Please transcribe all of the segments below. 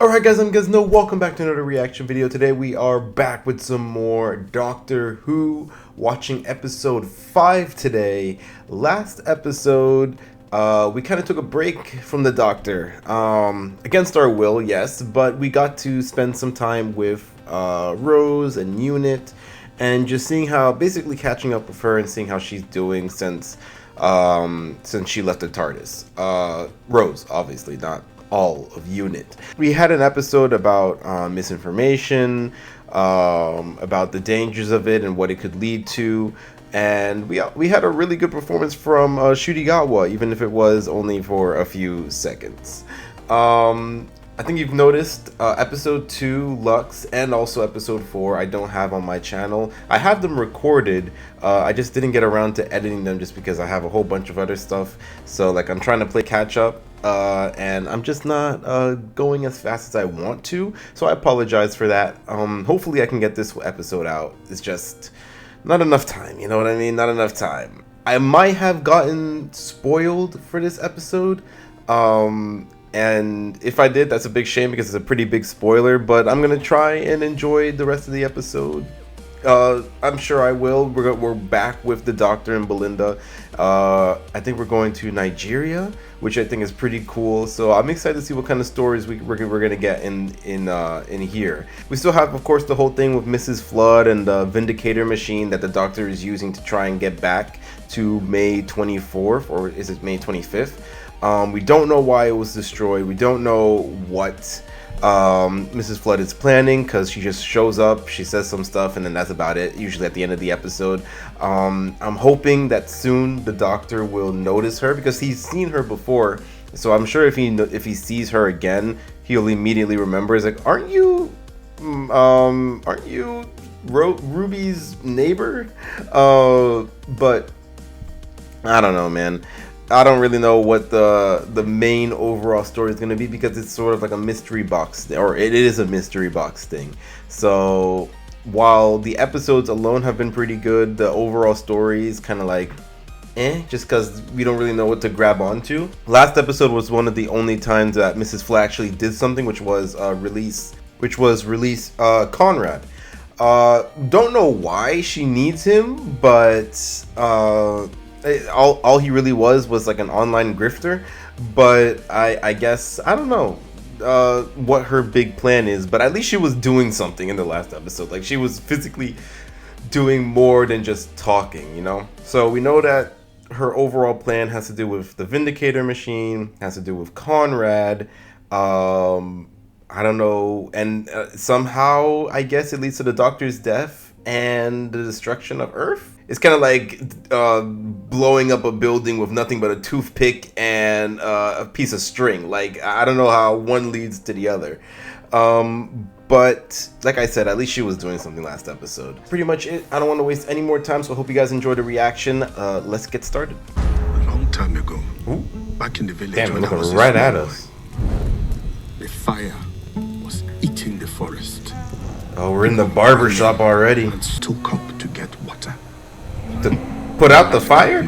Alright guys, I'm Gizno. Welcome back to another reaction video. Today we are back with some more Doctor Who, watching episode 5 today. Last episode, we kind of took a break from the Doctor. Against our will, yes, but we got to spend some time with Rose and Unit, and just seeing how, basically catching up with her and seeing how she's doing since she left the TARDIS. Rose, obviously, not all of Unit. We had an episode about misinformation, about the dangers of it and what it could lead to, and we had a really good performance from Shudigawa, even if it was only for a few seconds. I think you've noticed episode 2, Lux, and also episode 4 I don't have on my channel. I have them recorded, I just didn't get around to editing them just because I have a whole bunch of other stuff. So like I'm trying to play catch up, and I'm just not going as fast as I want to. So I apologize for that. Hopefully I can get this episode out. It's just not enough time, you know what I mean? Not enough time. I might have gotten spoiled for this episode. And if I did, that's a big shame because it's a pretty big spoiler, but I'm gonna try and enjoy the rest of the episode. I'm sure I will. We're back with the Doctor and Belinda. I think we're going to Nigeria, which I think is pretty cool. So I'm excited to see what kind of stories we're gonna get in here. We still have, of course, the whole thing with Mrs. Flood and the Vindicator machine that the Doctor is using to try and get back to May 24th, or is it May 25th? We don't know why it was destroyed. We don't know what Mrs. Flood is planning, because she just shows up, she says some stuff, and then that's about it, usually at the end of the episode. I'm hoping that soon the Doctor will notice her, because he's seen her before, so I'm sure if he sees her again, he'll immediately remember. He's like, aren't you Ruby's neighbor? But I don't know, man. I don't really know what the main overall story is going to be, because it's sort of like a mystery box, or it is a mystery box thing. So while the episodes alone have been pretty good, the overall story is kind of like just because we don't really know what to grab onto. Last episode was one of the only times that Mrs. Flood actually did something, which was release Conrad. Don't know why she needs him, but all he really was like an online grifter. But I guess, I don't know what her big plan is, but at least she was doing something in the last episode. Like, she was physically doing more than just talking, you know? So we know that her overall plan has to do with the Vindicator machine, has to do with Conrad, I don't know, and somehow I guess it leads to the Doctor's death and the destruction of Earth. It's kind of like blowing up a building with nothing but a toothpick and a piece of string. Like, I don't know how one leads to the other. But like I said, at least she was doing something last episode. Pretty much it. I don't want to waste any more time, so I hope you guys enjoyed the reaction. Let's get started. A long time ago, back in the village, damn, looking right at us. The fire was eating the forest. Oh, we're in the barber shop already. And took up to get water. To put out the fire?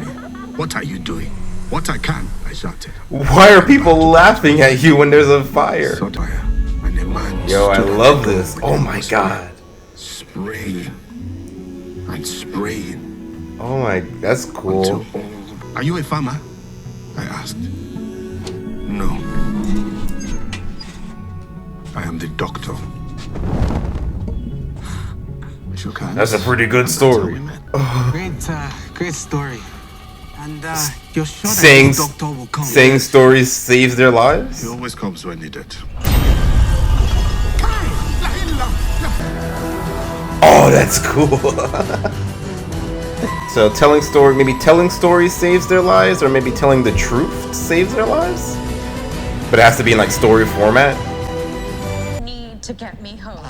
What are you doing? What I can, I shouted. Why are people laughing at you when there's a fire? And a man Yo, I love this. Oh my god. Spraying and spraying. Oh my, that's cool. Are you a farmer? I asked. No. I am the Doctor. That's a pretty good story. Great story. And you're sure saying, that the Doctor will come? Saying stories saves their lives? He always comes when needed. Oh, that's cool. So maybe telling stories saves their lives, or maybe telling the truth saves their lives? But it has to be in like story format? To get me home.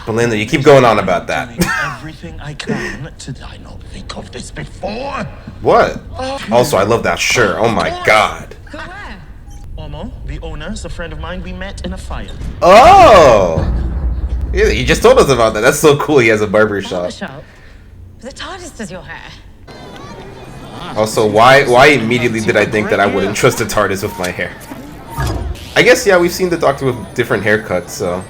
Belinda, you keep going on about that. Everything I can. Did I not think of this before? What? Also, I love that shirt. Oh my god. Go where? Omo, the owner, is a friend of mine. We met in a fire. Oh! Yeah, you just told us about that. That's so cool. He has a barber shop. The TARDIS does your hair. Also, why immediately did I think that I wouldn't trust the TARDIS with my hair? I guess, yeah, we've seen the Doctor with different haircuts, so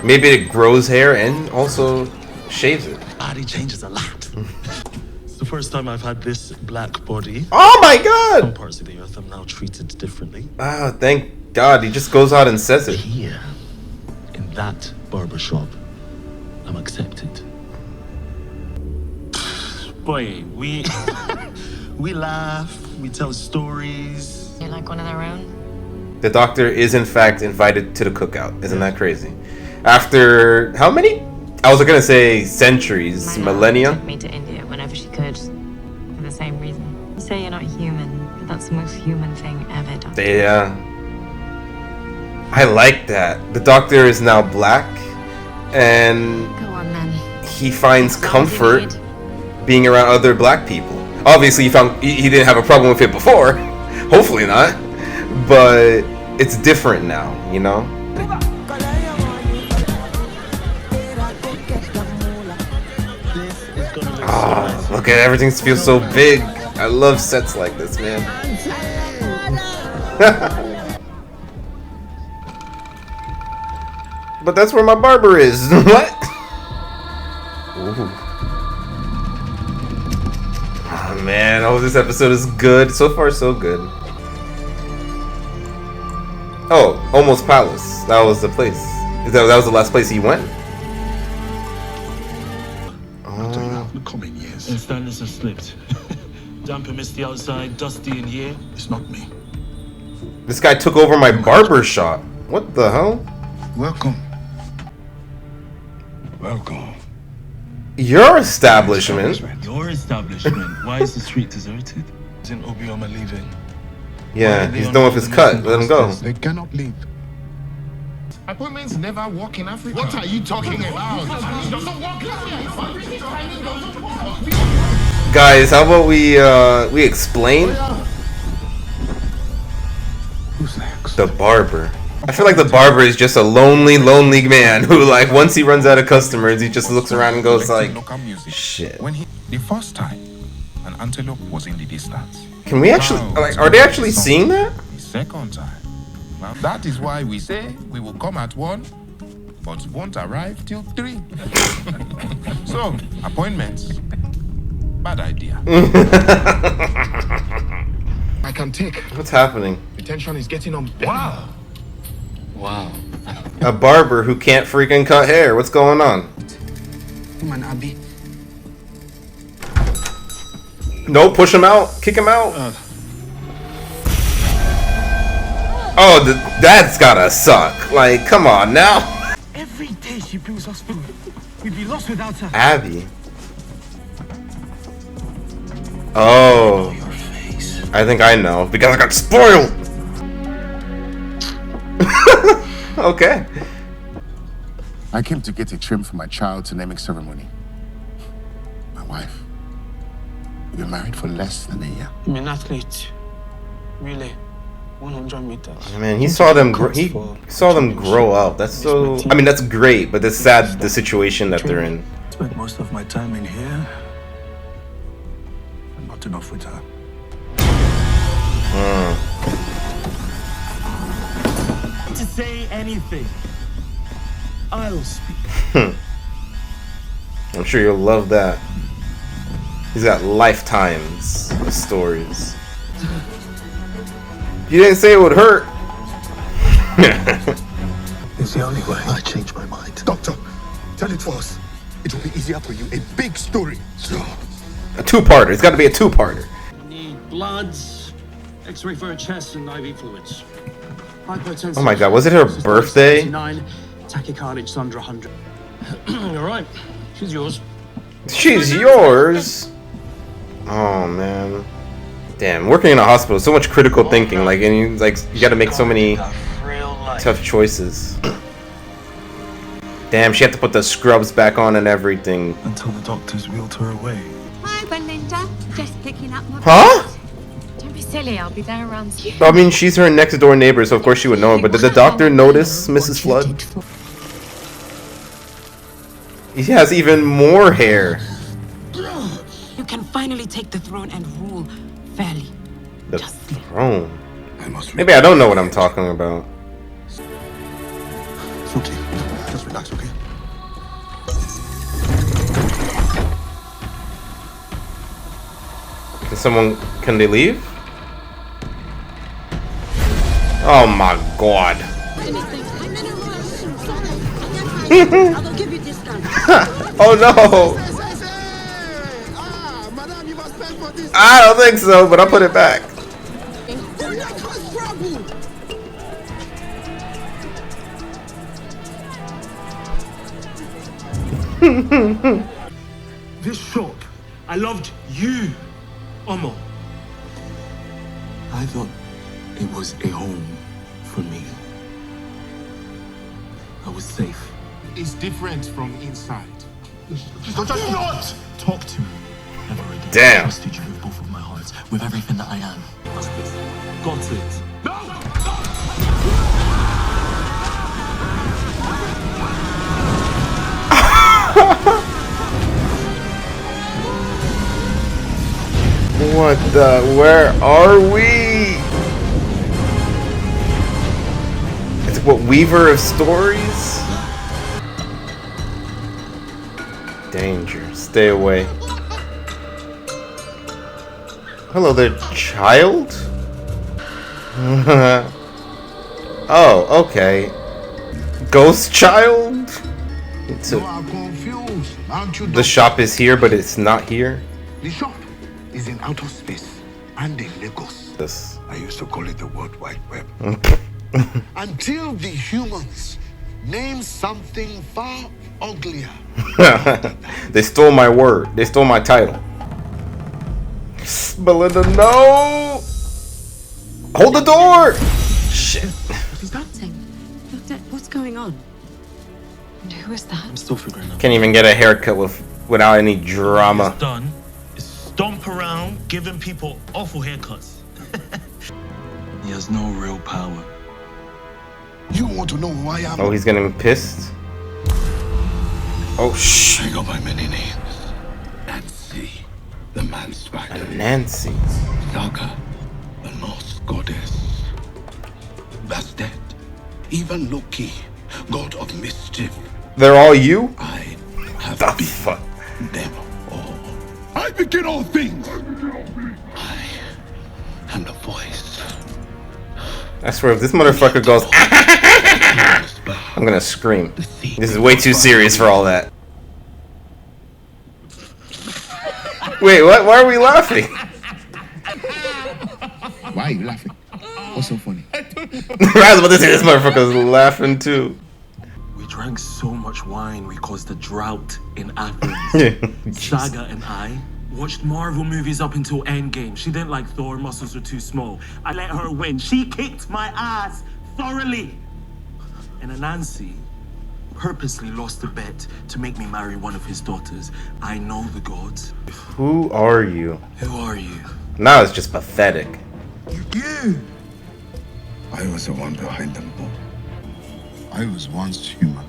maybe it grows hair and also shaves it. Body changes a lot. It's the first time I've had this black body. Oh my Some god! parts of the earth I'm now treated differently. Ah, thank god, he just goes out and says it. Here, in that barber shop, I'm accepted. Boy, we we laugh, we tell stories. You're like one of their own. The Doctor is in fact invited to the cookout. Isn't that crazy? After how many? I was gonna say centuries, My mom millennia. took me to India whenever she could, for the same reason. You say you're not human, but that's the most human thing ever, Doctor. Yeah. I like that. The Doctor is now black, and Go on then. he finds That's all you comfort need. being around other black people. Obviously, he didn't have a problem with it before. Hopefully not. But it's different now, you know? This is gonna look Oh, look at everything feels so big. I love sets like this, man. But that's where my barber is. What? Ooh. Oh man, oh, this episode is good. So far, so good. Oh, almost Palace. That was the place. That was the last place he went. The coming years. And Stannis has slipped. Damp and misty outside, dusty in here. It's not me. This guy took over my barber shop. What the hell? Welcome. Welcome. Your establishment? Your establishment. Why is the street deserted? Isn't Obioma leaving? Yeah, he's done with his cut. Let him go. They cannot leave. Appointments never work in Africa. What are you talking about? Guys, how about we explain Who's next? the barber? I feel like the barber is just a lonely man who, like, once he runs out of customers, he just looks around and goes like, Local music. shit. When the first time, an antelope was in the distance. Can we actually, like, are they actually seeing that? The second time, well, that is why we say we will come at 1, but won't arrive till 3. So, appointments. Bad idea. I can take. What's happening? The tension is getting on. Wow. Wow. A barber who can't freaking cut hair. What's going on? Come on, Abby. No, push him out. Kick him out. Oh, that's gotta suck. Like, come on now. Every day she brings us food. We'd be lost without her. Abby. Oh. Your face. I think I know. Because I got spoiled. Okay. I came to get a trim for my child's naming ceremony. My wife. We've been married for less than a year. I'm an athlete. Relay. 100 meters. Man, he saw them. He saw them grow up. That's so. I mean, that's great, but it's sad the situation that they're in. Spent most of my time in here. And not enough with her. To say anything. I'll speak. I'm sure you'll love that. He's got lifetimes of stories. You didn't say it would hurt. It's the only way. I changed my mind. Doctor, tell it to us. It will be easier for you. A big story. A two-parter. It's got to be a two-parter. Need bloods, X-ray for her chest, and IV fluids. Hypertension. Oh my God, was it her birthday? 69, tachycardic under 100. All right, she's yours. She's yours. Oh man. Damn, working in a hospital, so much critical thinking. Like, and you got to make so many tough choices. Damn, she had to put the scrubs back on and everything. Until the doctors wheeled her away. Hi, Belinda. Just picking up my... Huh? Don't be silly, I'll be there around soon. I mean, she's her next door neighbor, so of course she would know her. But did the doctor notice Mrs. Flood? He has even more hair. You can finally take the throne and rule fairly. The Justly. throne. I must Maybe I don't know what I'm talking about. It's okay. Just relax, okay? Can they leave? Oh my god. Oh no! I don't think so, but I'll put it back. This shop, I loved you, Omo. I thought it was a home for me. I was safe. It's different from inside. Do not talk to me ever again. Damn. I trusted you with both of my hearts, with everything that I am. Got it. What the? Where are we? It's what, Weaver of Stories? Danger. Stay away. Hello there, child? Oh, okay. Ghost child? You are confused, aren't you? The shop is here, but it's not here. The shop is in outer space and in Lagos. This. I used to call it the World Wide Web. Until the humans name something far uglier. They stole my word. They stole my title. Belinda, no! Hold the door! Shit. What is that thing? What's going on? Who is that? I'm still figuring out. Can't even get a haircut without any drama. It's done. Is stomp around giving people awful haircuts. He has no real power. You want to know why I'm... Oh, he's getting pissed. Oh, shh. I go by many names. Nancy, the man spider. Nancy. Saga, the Norse goddess. Bastet, even Loki, god of mischief. They're all you? I have The been fuck? them all. I begin all things. I am the voice. I swear, if this motherfucker goes, I'm gonna scream. This is way too serious for all that. Wait, what? Why are we laughing? Why are you laughing? What's so funny? I was about to say this motherfucker's laughing too. We drank so much wine we caused a drought in Athens. Saga and I watched Marvel movies up until Endgame. She didn't like Thor, muscles were too small. I let her win. She kicked my ass thoroughly. And Anansi purposely lost a bet to make me marry one of his daughters. I know the gods. Who are you? Who are you? Now it's just pathetic. You. I was the one behind them all. I was once human.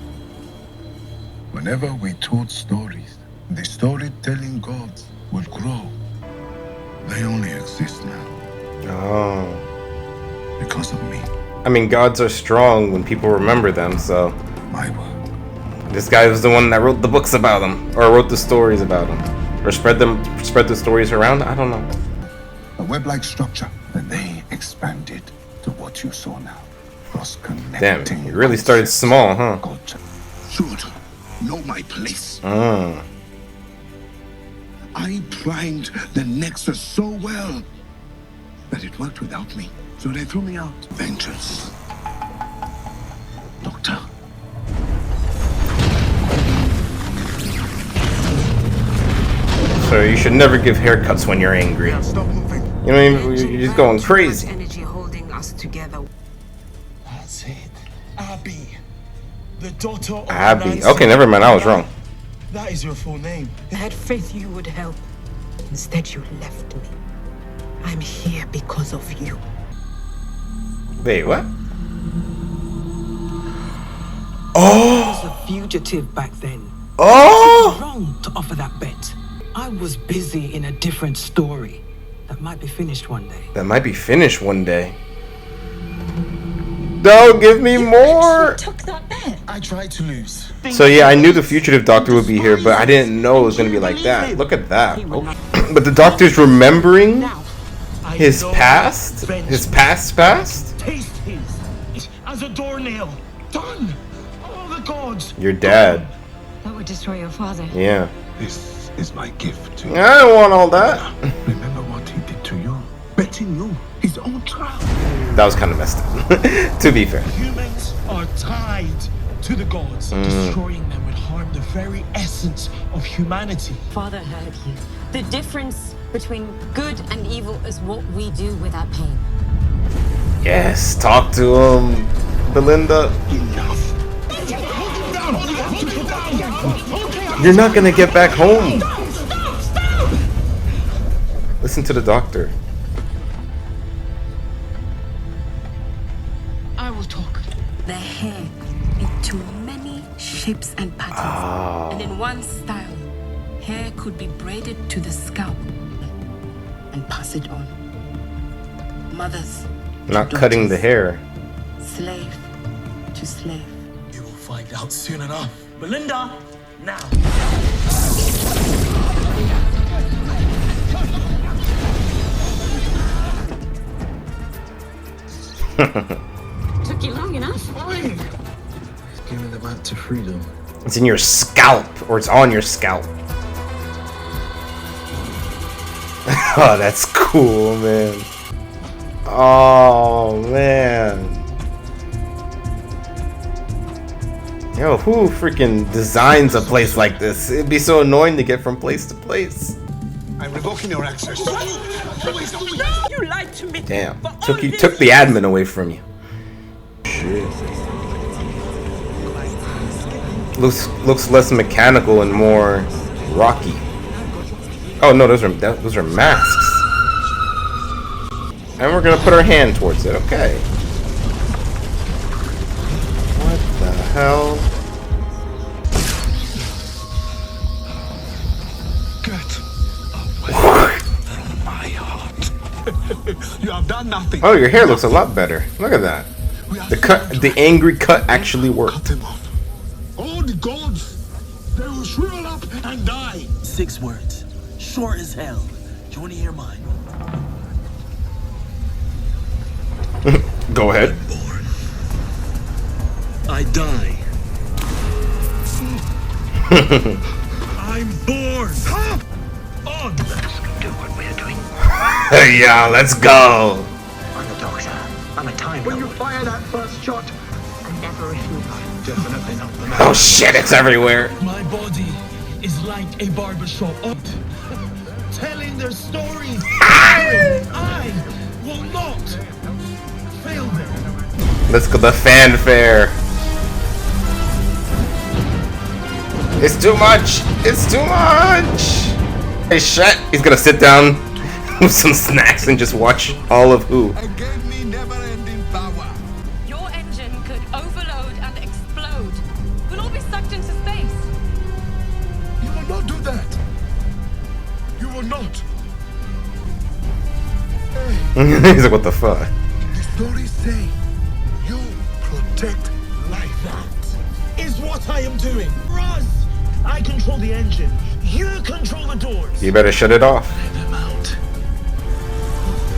Whenever we told stories, the storytelling gods would grow. They only exist now Oh. because of me. I mean, gods are strong when people remember them, so. My word. This guy was the one that wrote the books about them, or wrote the stories about them, or spread the stories around. I don't know. A web-like structure, and they expanded to what you saw now. Damn, you really started small, huh? Culture. Should know my place. Mm. I primed the Nexus so well that it worked without me. So they threw me out. Vengeance. Doctor. So you should never give haircuts when you're angry. Stop moving. You know, you're just going crazy. Energy holding us together. That's it. Abby. The daughter of Abby. Nancy. Okay, never mind. I was wrong. That is your full name. I had faith you would help. Instead, you left me. I'm here because of you. Wait, what? I was a fugitive back then. Oh! Wrong to offer that bet. I was busy in a different story that might be finished one day. That might be finished one day. Don't give me more! Took that bet. upset. I tried to lose. So yeah, I knew the fugitive doctor would be here, but I didn't know it was gonna be like that. Look at that. Oh. But the doctor's remembering his past? His past? Taste his as a doornail. Done. All the gods. Your dad. That would destroy your father. Yeah. This is my gift to you. I don't want all that. Remember what he did to you? Betting you his own child. That was kind of messed up, to be fair. Humans are tied to the gods. Destroying them would harm the very essence of humanity. Father heard you. The difference between good and evil is what we do with our pain. Yes, talk to him, Belinda. Enough. You're not gonna get back home. Listen to the doctor. I will talk. The hair into many shapes and patterns. And in one style, hair could be braided to the scalp and pass it on. Mothers, Not cutting the hair. slave to slave. You will find out soon enough. Belinda, now. Took you long enough. Giving the man to freedom. It's in your scalp, or it's on your scalp. Oh, that's cool, man. Oh, man. Yo, who freaking designs a place like this? It'd be so annoying to get from place to place. I'm revoking your access. You lied to me. Damn. Took the admin away from you. Looks less mechanical and more rocky. Oh no, those are masks. And we're gonna put our hand towards it. Okay. What the hell? Get away from my heart. You have done nothing. Oh, your hair looks a lot better. Look at that. The angry cut actually worked. All the gods, they will shrivel up and die. 6 words. Short as hell. Do you want to hear mine? Go ahead. I die. I'm born. On. Let's do what we're doing. Yeah, let's go. I'm a doctor. I'm a time When you lord. fire that first shot, I never refuse. definitely not the man. Oh shit, it's everywhere. My body is like a barbershop up, telling their story. I will not fail them. Let's go the fanfare. It's too much. It's too much. Hey, shit. He's gonna sit down with some snacks and just watch all of who. Gave me never-ending power. Your engine could overload and explode. We'll all be sucked into space. You will not do that. You will not. He's like, what the fuck? The stories say you protect life. That is what I am doing. Run! I control the engine. You control the doors. You better shut it off. Let them out.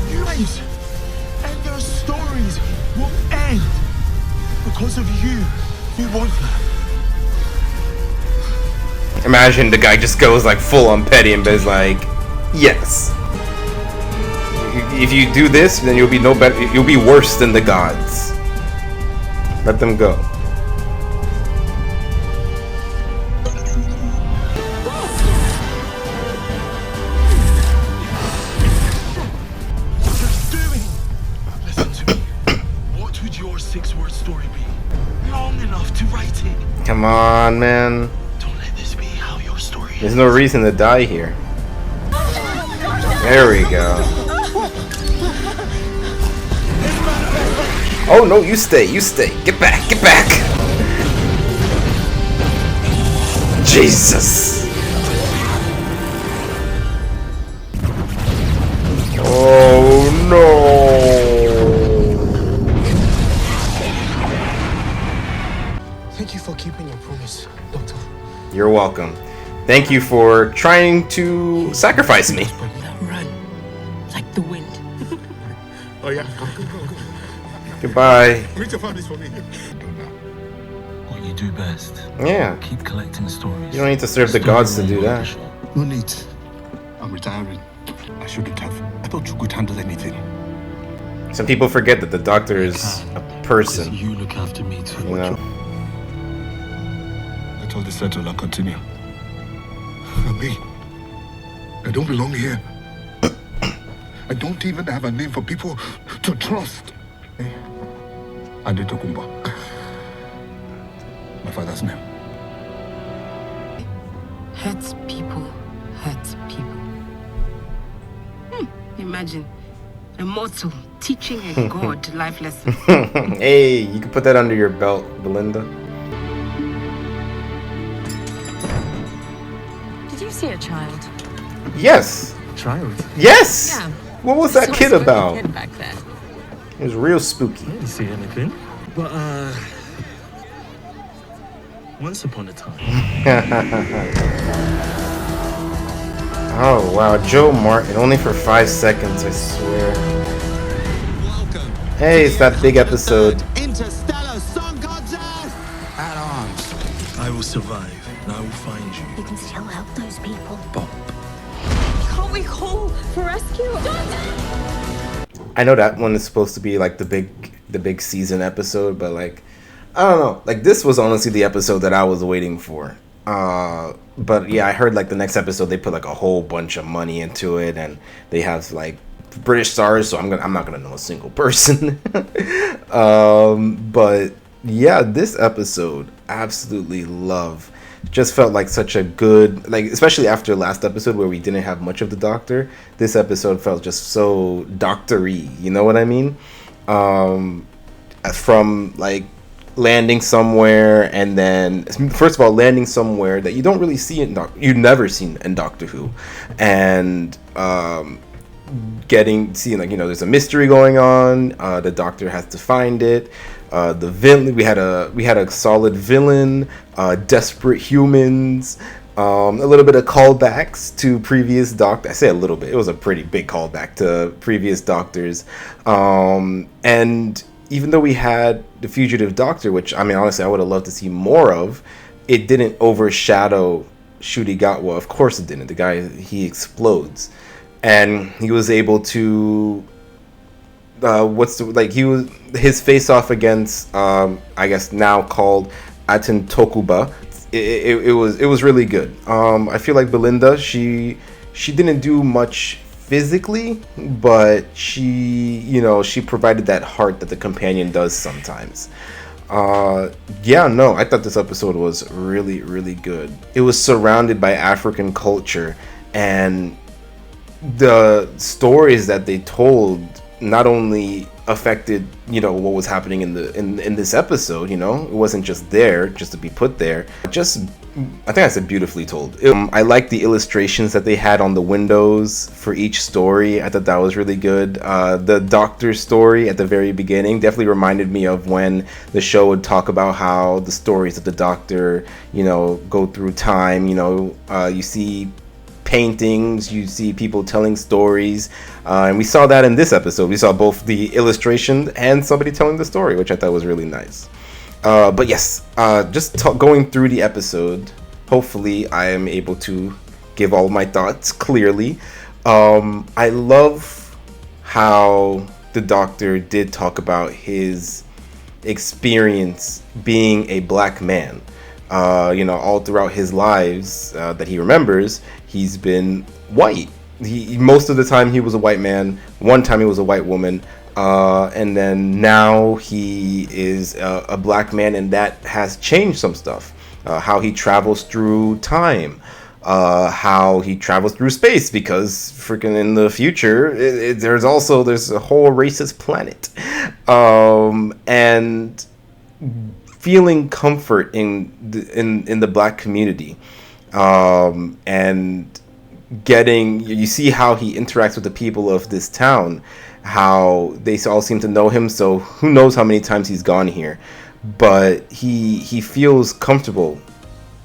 Humans and their stories will end because of you. You want that. Imagine the guy just goes like full on petty and is like, yes. If you do this, then you'll be no better. You'll be worse than the gods. Let them go. Listen to me. What would your 6-word story be? Long enough to write it. Come on, man. Don't let this be how your story There's no reason to die here. There we go. Oh no, you stay, you stay. Get back, get back. Jesus. Oh no. keeping your promise, Doctor. You're welcome. Thank you for trying to sacrifice me. Run like the wind. Oh yeah. Goodbye. Reach your families for me. What you do best. Yeah. Keep collecting stories. You don't need to serve the gods to do that. No need. I'm retiring. I shouldn't have. I thought you could handle anything. Some people forget that the Doctor is a person. You look after me too. You know? Let all this settle and continue. For me, I don't belong here. I don't even have a name for people to trust. Adetokumba. My father's name. Hurts people, hurts people. Imagine a mortal teaching a god life lessons. Hey, you can put that under your belt, Belinda. Did you see a child? Yes. Child? Yes. Yeah. What was that kid about? Kid back there. It was real spooky. I didn't see anything. But, once upon a time. Oh, wow. Joe Martin, only for 5 seconds, I swear. Welcome. Hey, it's that big episode. Interstellar Sun Gods at arms. I will survive, and I will find you. You can still help those people. Bop. Can't we call for rescue? I know that one is supposed to be like the big season episode, but like, I don't know. Like, this was honestly the episode that I was waiting for. But yeah, I heard like the next episode they put like a whole bunch of money into it, and they have like British stars, so I'm not gonna know a single person. But yeah, this episode absolutely love. Just felt like such a good, like, especially after last episode where we didn't have much of the Doctor. This episode felt just so doctor-y, you know what I mean? From like landing somewhere, and then first of all landing somewhere that you don't really see you've never seen in Doctor Who, and seeing like, you know, there's a mystery going on. The Doctor has to find it. The villain, we had a solid villain, desperate humans, a little bit of callbacks to previous Doctor. I say a little bit. It was a pretty big callback to previous Doctors, and even though we had the Fugitive Doctor, which, I mean, honestly, I would have loved to see more of, it didn't overshadow Ncuti Gatwa. Of course it didn't. The guy, he explodes. And he was able to, his face-off against, I guess now called Aten Tokuba, it was really good. I feel like Belinda, she didn't do much physically, but she provided that heart that the companion does sometimes. I thought this episode was really, really good. It was surrounded by African culture, and the stories that they told not only affected, you know, what was happening in this episode. You know, it wasn't just there just to be put there. I think I said beautifully told. I like the illustrations that they had on the windows for each story. I thought that was really good. The Doctor story at the very beginning definitely reminded me of when the show would talk about how the stories of the Doctor, you know, go through time. You know, you see paintings, you see people telling stories, and we saw that in this episode. We saw both the illustration and somebody telling the story, which I thought was really nice. But yes, going through the episode, hopefully I am able to give all my thoughts clearly. I love how the Doctor did talk about his experience being a black man. You know, all throughout his lives that he remembers, he's been white. Most of the time he was a white man. One time he was a white woman. And then now he is a black man, and that has changed some stuff. How he travels through time, how he travels through space, because freaking in the future there's a whole racist planet, and feeling comfort in the black community, and you see how he interacts with the people of this town, how they all seem to know him. So who knows how many times he's gone here, but he feels comfortable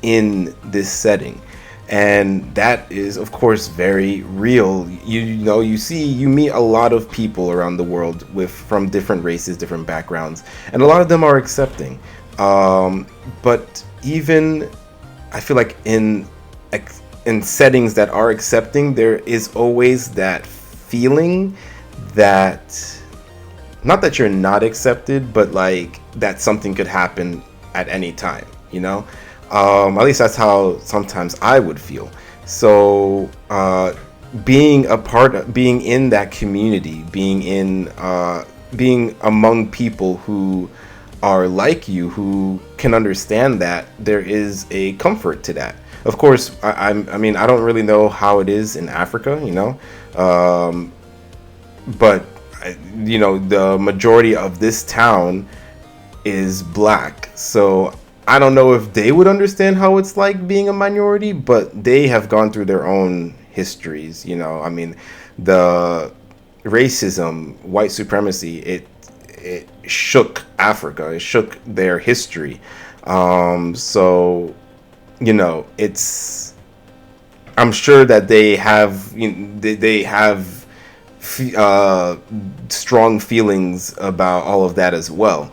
in this setting, and that is of course very real. You meet a lot of people around the world from different races, different backgrounds, and a lot of them are accepting, but even I feel like in settings that are accepting, there is always that feeling that, not that you're not accepted, but like that something could happen at any time, at least that's how sometimes I would feel. So being in that community, being among people who are like you, who can understand that, there is a comfort to that. Of course, I mean, I don't really know how it is in Africa, but the majority of this town is black, so I don't know if they would understand how it's like being a minority, but they have gone through their own histories. I mean, the racism, white supremacy, it shook Africa, it shook their history. So I'm sure that they have strong feelings about all of that as well.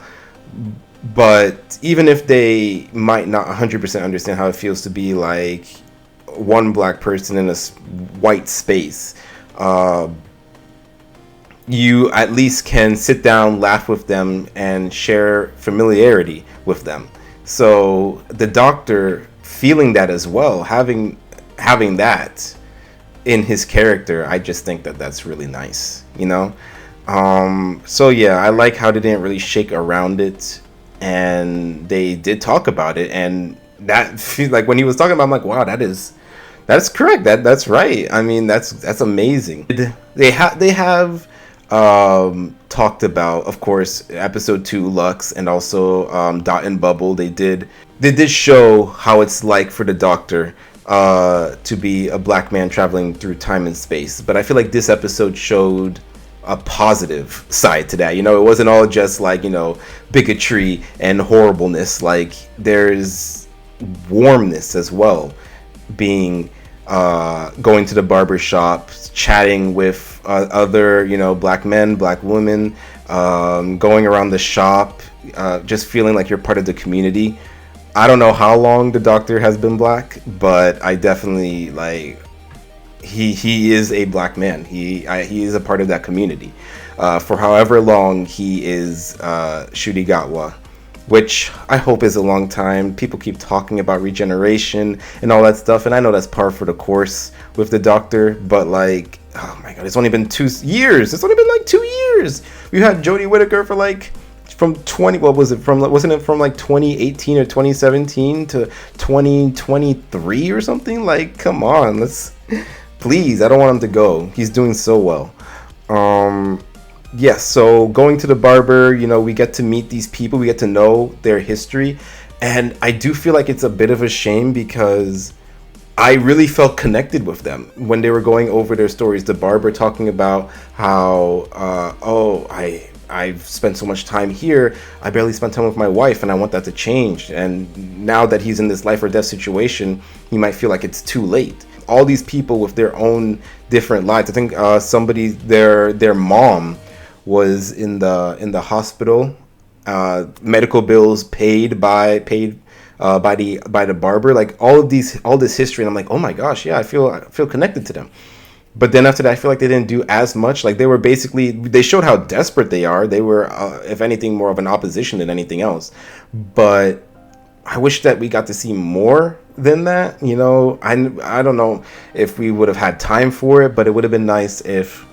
But even if they might not 100% understand how it feels to be like one black person in a white space, you at least can sit down, laugh with them, and share familiarity with them. So the Doctor feeling that as well, having that in his character, I just think that that's really nice, So yeah, I like how they didn't really shake around it, and they did talk about it, and that, like, when he was talking about it, I'm like, wow, that's correct, that's right. I mean, that's amazing. They have talked about, of course, episode 2 Lux, and also Dot and Bubble. They did show how it's like for the Doctor to be a black man traveling through time and space, but I feel like this episode showed a positive side to that. It wasn't all just like bigotry and horribleness. Like, there's warmness as well, being going to the barber shop, chatting with other black men, black women, going around the shop, just feeling like you're part of the community. I don't know how long the Doctor has been black, but I definitely, like, he is a black man. He is a part of that community. For however long he is Ncuti Gatwa, which I hope is a long time. People keep talking about regeneration and all that stuff, and I know that's par for the course with the Doctor, but like, oh my god, it's only been 2 years. It's only been like 2 years. We had Jodie Whittaker for like wasn't it from like 2018 or 2017 to 2023 or something? Like, come on, please, I don't want him to go. He's doing so well. Yes, so going to the barber, we get to meet these people, we get to know their history, and I do feel like it's a bit of a shame because I really felt connected with them when they were going over their stories. The barber talking about how, I've spent so much time here, I barely spent time with my wife, and I want that to change. And now that he's in this life or death situation, he might feel like it's too late. All these people with their own different lives. I think their mom was in the hospital, medical bills paid by the barber, like all this history, and I'm like, oh my gosh, yeah, I feel connected to them. But then after that, I feel like they didn't do as much. Like, they showed how desperate they are. They were, if anything, more of an opposition than anything else. But I wish that we got to see more than that. I don't know if we would have had time for it, but it would have been nice if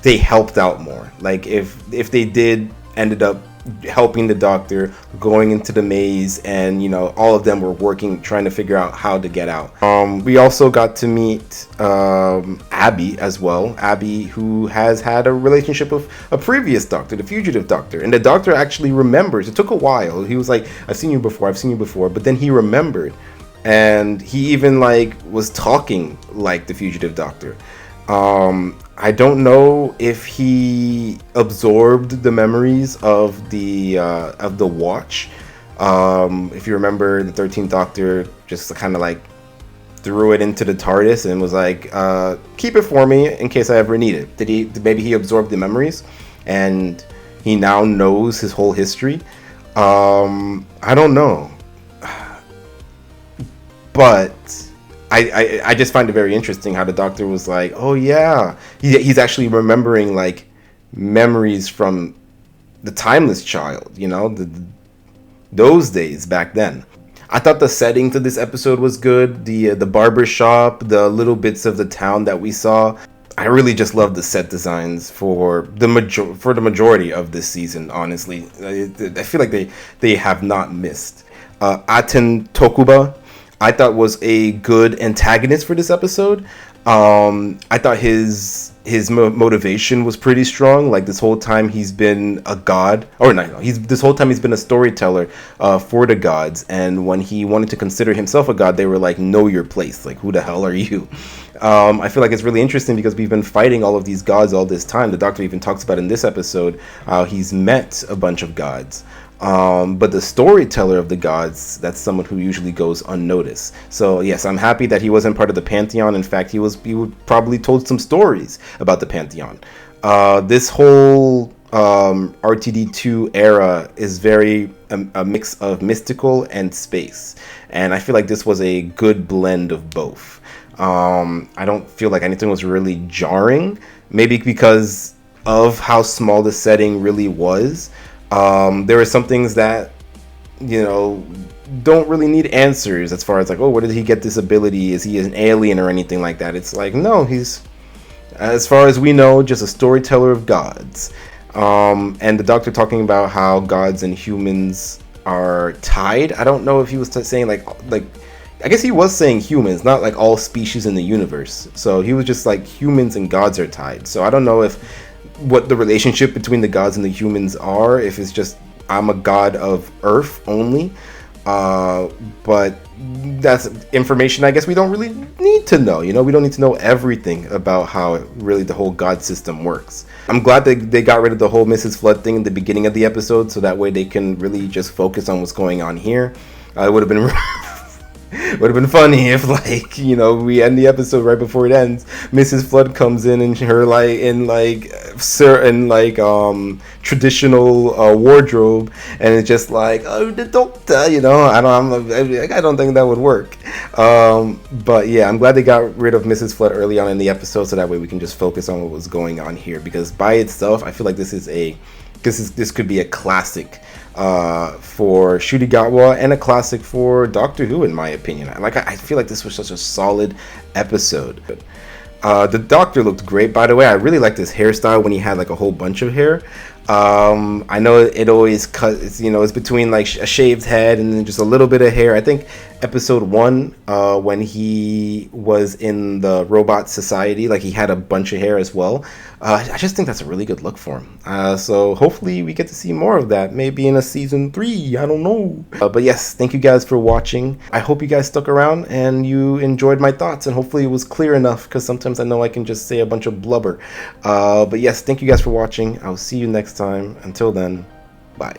they helped out more. Like, if they ended up helping the Doctor, going into the maze, and all of them were working, trying to figure out how to get out. We also got to meet Abby as well. Abby, who has had a relationship with a previous Doctor, the Fugitive Doctor, and the Doctor actually remembers. It took a while. He was like, I've seen you before, but then he remembered, and he even like was talking like the Fugitive Doctor. I don't know if he absorbed the memories of the watch. If you remember, the 13th Doctor just kind of like threw it into the TARDIS and was like, keep it for me in case I ever need it. Maybe he absorbed the memories and he now knows his whole history. I don't know. But I just find it very interesting how the Doctor was like, oh yeah, he's actually remembering like memories from the Timeless Child, you know, those days back then. I thought the setting to this episode was good. The barber shop, the little bits of the town that we saw. I really just love the set designs for the majority of this season. Honestly, I feel like they have not missed. Aten Tokuba, I thought was a good antagonist for this episode. I thought his motivation was pretty strong. Like this whole time he's been a god, or no, this whole time he's been a storyteller for the gods. And when he wanted to consider himself a god, they were like, "Know your place. Like, who the hell are you?" I feel like it's really interesting because we've been fighting all of these gods all this time. The Doctor even talks about in this episode how he's met a bunch of gods. But the storyteller of the gods, that's someone who usually goes unnoticed. So yes, I'm happy that he wasn't part of the Pantheon. In fact, he probably told some stories about the Pantheon. This whole RTD2 era is very a mix of mystical and space. And I feel like this was a good blend of both. I don't feel like anything was really jarring. Maybe because of how small the setting really was. There are some things that, you know, don't really need answers as far as like, oh, where did he get this ability? Is he an alien or anything like that? It's like, no, he's, as far as we know, just a storyteller of gods. And the Doctor talking about how gods and humans are tied. I don't know if he was saying like, I guess he was saying humans, not like all species in the universe. So he was just like humans and gods are tied. So I don't know what the relationship between the gods and the humans are, if it's just I'm a god of Earth only, but that's information I guess we don't really need to know. You know, we don't need to know everything about how really the whole god system works. I'm glad that they got rid of the whole Mrs. Flood thing in the beginning of the episode, so that way they can really just focus on what's going on here. It would have been would have been funny if, like, you know, we end the episode right before it ends. Mrs. Flood comes in and her traditional wardrobe, and it's just like, oh, the Doctor, you know. I don't think that would work. But yeah, I'm glad they got rid of Mrs. Flood early on in the episode, so that way we can just focus on what was going on here. Because by itself, I feel like this could be a classic for Ncuti Gatwa and a classic for Doctor Who, in my opinion. I feel like this was such a solid episode. The Doctor looked great, by the way. I really liked his hairstyle when he had like a whole bunch of hair. I know it always cuts, you know, it's between like a shaved head and then just a little bit of hair. I think episode 1, when he was in the Robot Society, like he had a bunch of hair as well. I just think that's a really good look for him. So hopefully we get to see more of that, maybe in a season 3, I don't know. But yes, thank you guys for watching. I hope you guys stuck around and you enjoyed my thoughts, and hopefully it was clear enough, because sometimes I know I can just say a bunch of blubber. But yes, thank you guys for watching. I'll see you next time. Until then, bye.